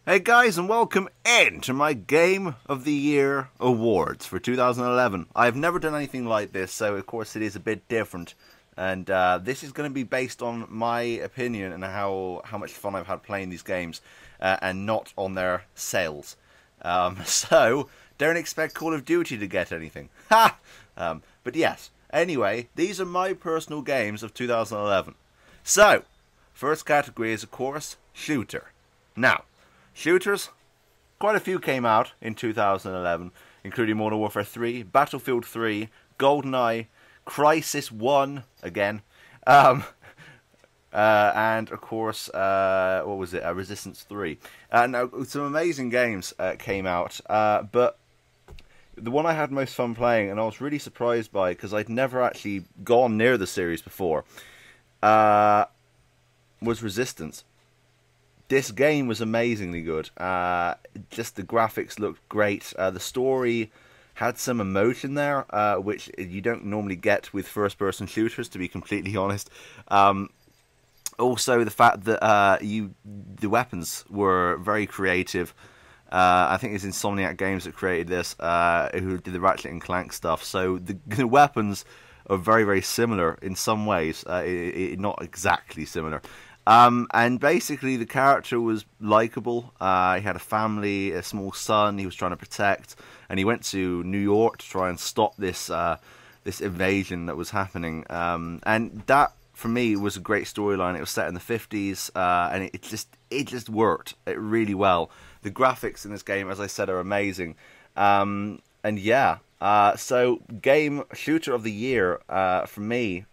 Hey guys, and welcome in to my Game of the Year awards for 2011. I've never done anything like this, so of course it is a bit different. And this is going to be based on my opinion and how much fun I've had playing these games, and not on their sales. So, don't expect Call of Duty to get anything. Ha! But yes, anyway, these are my personal games of 2011. So, first category is, of course, shooter. Now, shooters, quite a few came out in 2011, including Modern Warfare 3, Battlefield 3, GoldenEye, Crysis 1, again, and of course, what was it, Resistance 3. Now, some amazing games came out, but the one I had most fun playing, and I was really surprised by, because I'd never actually gone near the series before, was Resistance. This game was amazingly good. Just the graphics looked great. The story had some emotion there, which you don't normally get with first-person shooters, to be completely honest. Also, the fact that the weapons were very creative. I think it's Insomniac Games that created this, who did the Ratchet and Clank stuff. So the weapons are very, very similar in some ways. Not exactly similar. And basically the character was likable. He had a family, a small son he was trying to protect, and he went to New York to try and stop this this invasion that was happening. And that, for me, was a great storyline. It was set in the 50s, and it just worked really well. The graphics in this game, as I said, are amazing. And yeah, so game shooter of the year for me,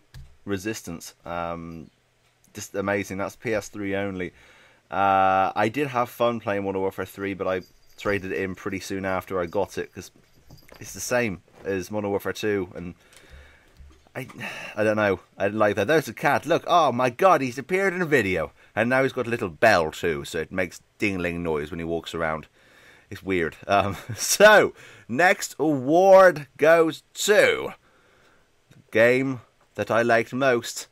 Resistance. Just amazing. That's PS3 only. I did have fun playing Modern Warfare 3, but I traded it in pretty soon after I got it, because it's the same as Modern Warfare 2, and I don't know. I didn't like that. There's a cat. Look, oh my god, he's appeared in a video, and now he's got a little bell too, so it makes ding-ling noise when he walks around. It's weird. So, next award goes to the game that I liked most.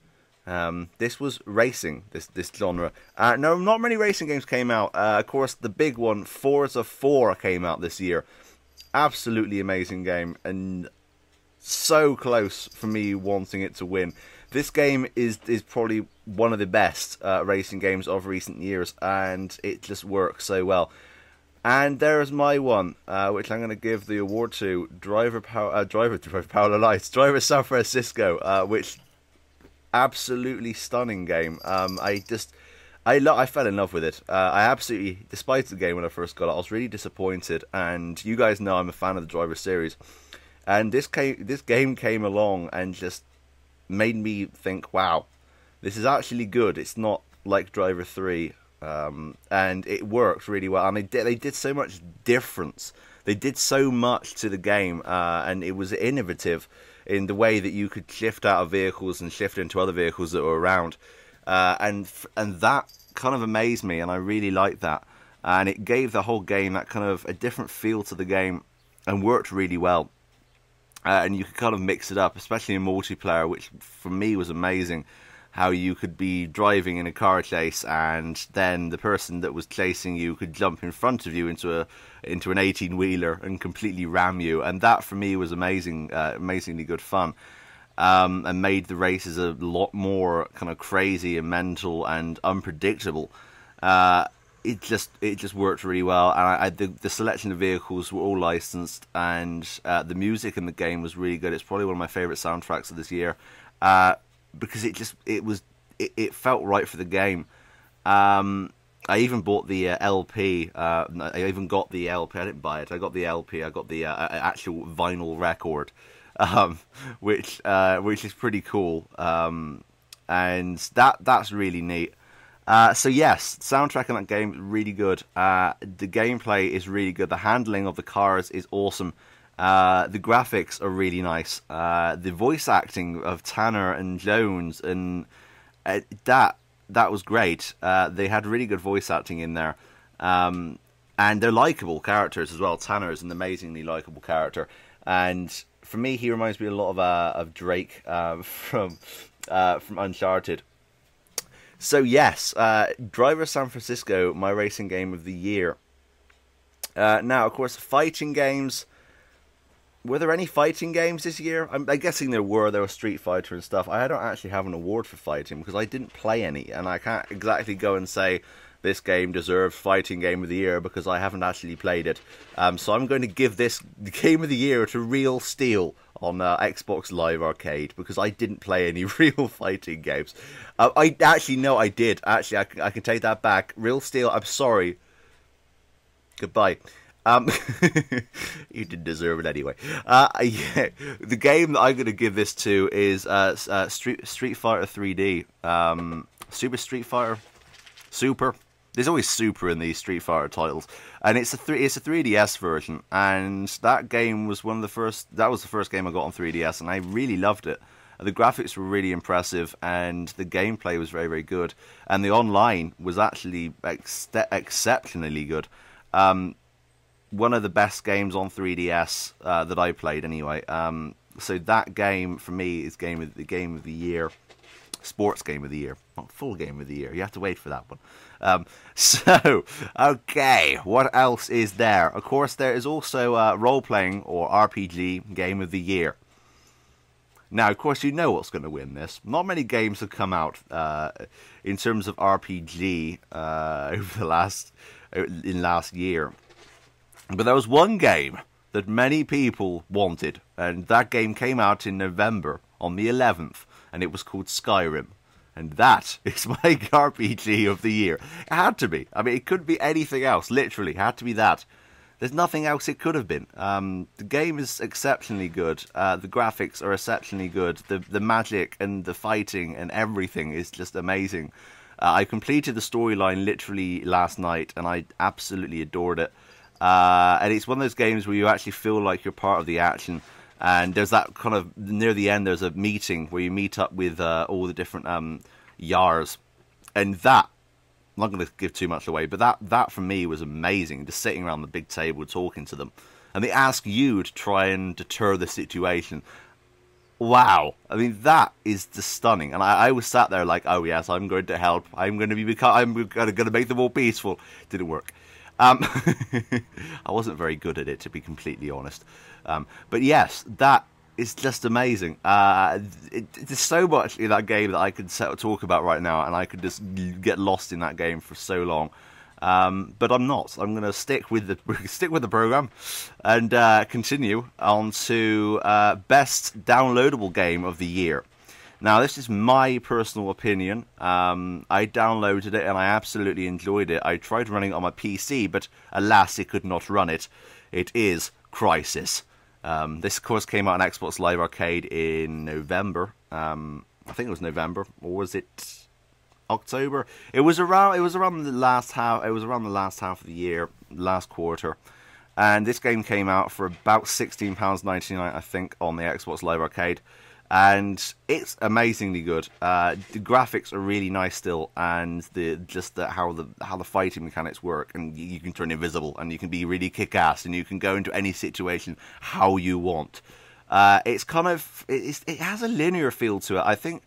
This was racing, this genre. No, not many racing games came out. Of course, the big one, Forza 4, came out this year. Absolutely amazing game, and so close for me wanting it to win. This game is probably one of the best racing games of recent years, and it just works so well. And there's my one, which I'm going to give the award to, Driver San Francisco, which absolutely stunning game. I fell in love with it. I absolutely despised the game when I first got it. I was really disappointed, and you guys know I'm a fan of the Driver series. And this game came along and just made me think, wow, this is actually good. It's not like Driver 3, and it worked really well. And they did so much difference. They did so much to the game, and it was innovative in the way that you could shift out of vehicles and shift into other vehicles that were around, and that kind of amazed me, and I really liked that, and it gave the whole game that kind of a different feel to the game, and worked really well. And you could kind of mix it up, especially in multiplayer, which for me was amazing. How you could be driving in a car chase, and then the person that was chasing you could jump in front of you into an 18-wheeler and completely ram you, and that for me was amazingly good fun, and made the races a lot more kind of crazy and mental and unpredictable. It just worked really well, and the selection of vehicles were all licensed, and the music in the game was really good. It's probably one of my favourite soundtracks of this year. Because it felt right for the game. I even bought the LP. I even got the LP. I didn't buy it. I got the LP. I got the actual vinyl record, which is pretty cool. And that's really neat. So yes, soundtrack in that game is really good. The gameplay is really good. The handling of the cars is awesome. The graphics are really nice. The voice acting of Tanner and Jones, and that was great. They had really good voice acting in there, and they're likable characters as well. Tanner is an amazingly likable character, and for me, he reminds me a lot of Drake from Uncharted. So yes, Driver San Francisco, my racing game of the year. Now, of course, fighting games. Were there any fighting games this year? I'm guessing there were. There was Street Fighter and stuff. I don't actually have an award for fighting because I didn't play any, and I can't exactly go and say this game deserves fighting game of the year because I haven't actually played it. So I'm going to give this game of the year to Real Steel on Xbox Live Arcade because I didn't play any real fighting games. I actually no, I did. Actually, I can take that back. Real Steel. I'm sorry. Goodbye. You didn't deserve it anyway. Yeah, the game that I'm going to give this to is Street Fighter 3D. Super Street Fighter. Super. There's always Super in these Street Fighter titles, and it's a 3DS version. And that game was one of the first. That was the first game I got on 3DS, and I really loved it. The graphics were really impressive, and the gameplay was very, very good. And the online was actually exceptionally good. One of the best games on 3DS that I played anyway. So that game for me is the game of the year, sports game of the year, not full game of the year. You have to wait for that one. So okay, what else is there? Of course, there is also role playing or RPG game of the year. Now, of course, you know what's going to win this. Not many games have come out in terms of RPG over the last year. But there was one game that many people wanted, and that game came out in November on the 11th, and it was called Skyrim. And that is my RPG of the year. It had to be. I mean, it couldn't be anything else, literally. It had to be that. There's nothing else it could have been. The game is exceptionally good. The graphics are exceptionally good. The magic and the fighting and everything is just amazing. I completed the storyline literally last night, and I absolutely adored it. And it's one of those games where you actually feel like you're part of the action. And there's that kind of, near the end, there's a meeting where you meet up with all the different Yars. And that, I'm not going to give too much away, but that for me was amazing. Just sitting around the big table talking to them. And they ask you to try and deter the situation. Wow. I mean, that is just stunning. And I was sat there like, oh yes, I'm going to help. I'm going to make them all peaceful. Didn't work. I wasn't very good at it, to be completely honest. But yes, that is just amazing. There's so much in that game that I could talk about right now, and I could just get lost in that game for so long. But I'm not. I'm going to stick with the program and continue on to best downloadable game of the year. Now, this is my personal opinion. I downloaded it and I absolutely enjoyed it. I tried running it on my PC, but alas, it could not run it. It is Crysis. This, of course, came out on Xbox Live Arcade in November. I think it was November, or was it October? It was around the last half. It was around the last half of the year, last quarter. And this game came out for about £16.99, I think, on the Xbox Live Arcade. And it's amazingly good. The graphics are really nice still, and how the fighting mechanics work. And you can turn invisible, and you can be really kick-ass, and you can go into any situation how you want. It has a linear feel to it. I think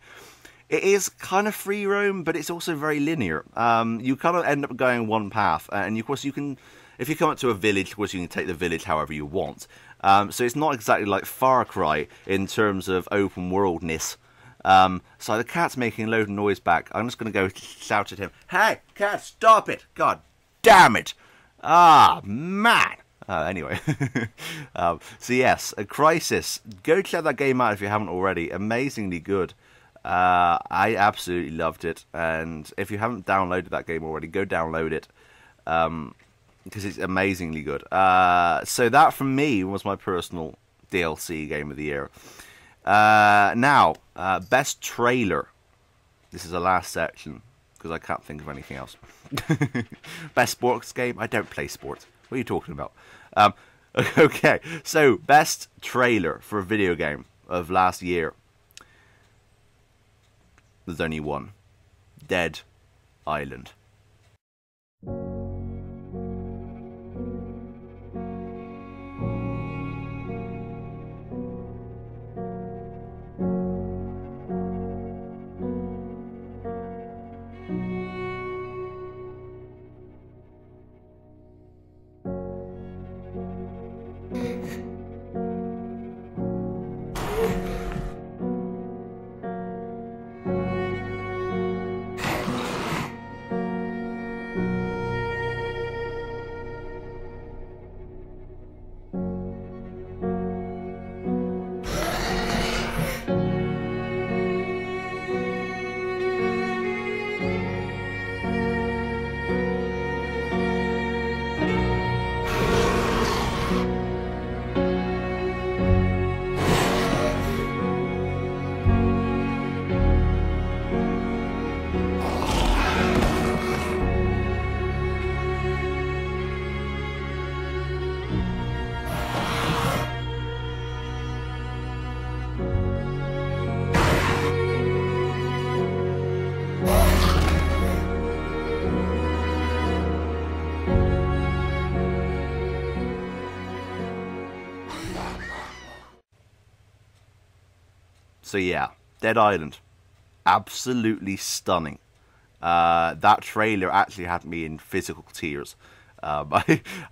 it is kind of free roam, but it's also very linear. You kind of end up going one path, and of course you can. If you come up to a village, of course you can take the village however you want. So it's not exactly like Far Cry in terms of open worldness. So the cat's making a load of noise back. I'm just going to go shout at him. Hey, cat, stop it! God damn it! Ah, man! Anyway. So yes, a Crysis. Go check that game out if you haven't already. Amazingly good. I absolutely loved it. And if you haven't downloaded that game already, go download it. Because it's amazingly good. So that, for me, was my personal DLC game of the year. Now, best trailer. This is the last section, because I can't think of anything else. Best sports game? I don't play sports. What are you talking about? Okay, so best trailer for a video game of last year. There's only one. Dead Island. So yeah, Dead Island, absolutely stunning. That trailer actually had me in physical tears. I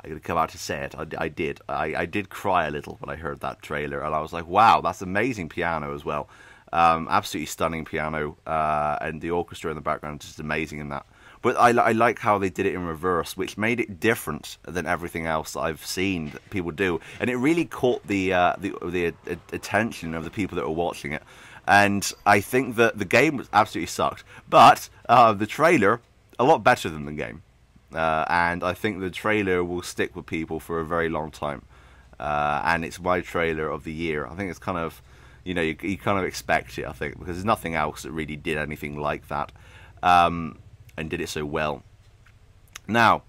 gotta come out to say it. I did. I did cry a little when I heard that trailer, and I was like, "Wow, that's amazing piano as well. Absolutely stunning piano, and the orchestra in the background is just amazing in that." But I like how they did it in reverse, which made it different than everything else that I've seen that people do, and it really caught the attention of the people that were watching it. And I think that the game absolutely sucked, but the trailer a lot better than the game, and I think the trailer will stick with people for a very long time. And it's my trailer of the year. I think it's kind of, you kind of expect it, I think, because there's nothing else that really did anything like that. And did it so well. Now,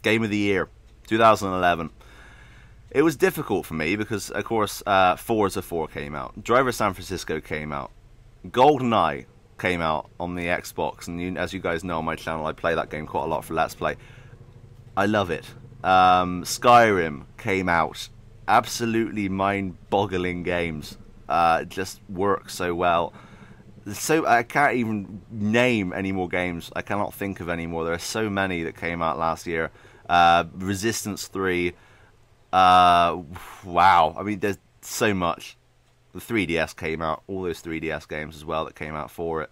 Game of the Year, 2011. It was difficult for me because, of course, Forza 4 came out. Driver San Francisco came out. GoldenEye came out on the Xbox. And as you guys know on my channel, I play that game quite a lot for Let's Play. I love it. Skyrim came out. Absolutely mind-boggling games. It just works so well. So I can't even name any more games. I cannot think of any more. There are so many that came out last year. Resistance 3. Wow. I mean, there's so much. The 3DS came out. All those 3DS games as well that came out for it.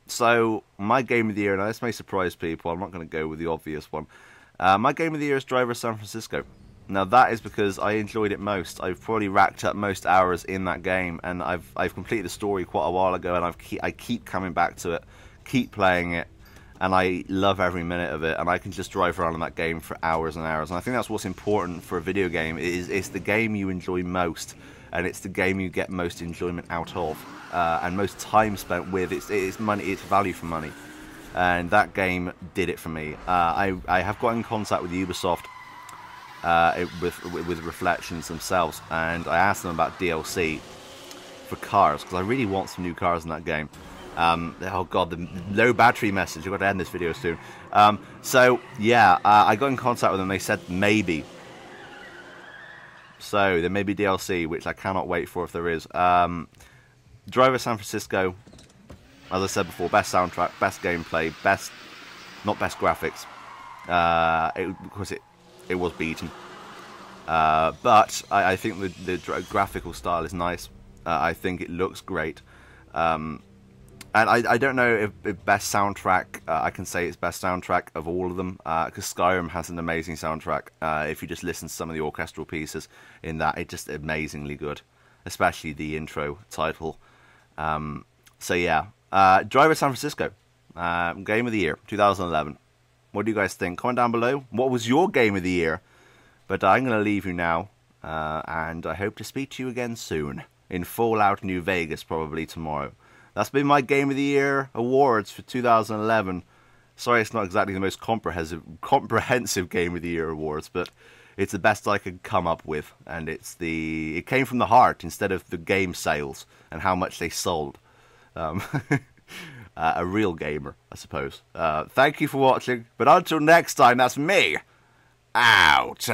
So my game of the year, now this may surprise people. I'm not going to go with the obvious one. My game of the year is Driver San Francisco. Now that is because I enjoyed it most. I've probably racked up most hours in that game, and I've completed the story quite a while ago, and I keep coming back to it, keep playing it, and I love every minute of it. And I can just drive around in that game for hours and hours. And I think that's what's important for a video game. It's the game you enjoy most, and it's the game you get most enjoyment out of, and most time spent with. It's money. It's value for money, and that game did it for me. I have got in contact with Ubisoft. With Reflections themselves, and I asked them about DLC for cars, because I really want some new cars in that game. Oh god, the low battery message. I've got to end this video soon. So yeah, I got in contact with them. They said maybe. So there may be DLC, which I cannot wait for if there is. Driver San Francisco, as I said before, best soundtrack, best gameplay, not best graphics. Of course it was beaten. But I think the graphical style is nice. I think it looks great. And I don't know if best soundtrack, I can say it's best soundtrack of all of them, because Skyrim has an amazing soundtrack. If you just listen to some of the orchestral pieces in that, it's just amazingly good, especially the intro title. So yeah, Driver San Francisco, Game of the Year, 2011. What do you guys think? Comment down below. What was your Game of the Year? But I'm going to leave you now, and I hope to speak to you again soon, in Fallout New Vegas, probably tomorrow. That's been my Game of the Year awards for 2011. Sorry, it's not exactly the most comprehensive Game of the Year awards, but it's the best I could come up with, and it came from the heart instead of the game sales and how much they sold. A real gamer, I suppose. Thank you for watching, but until next time, that's me out.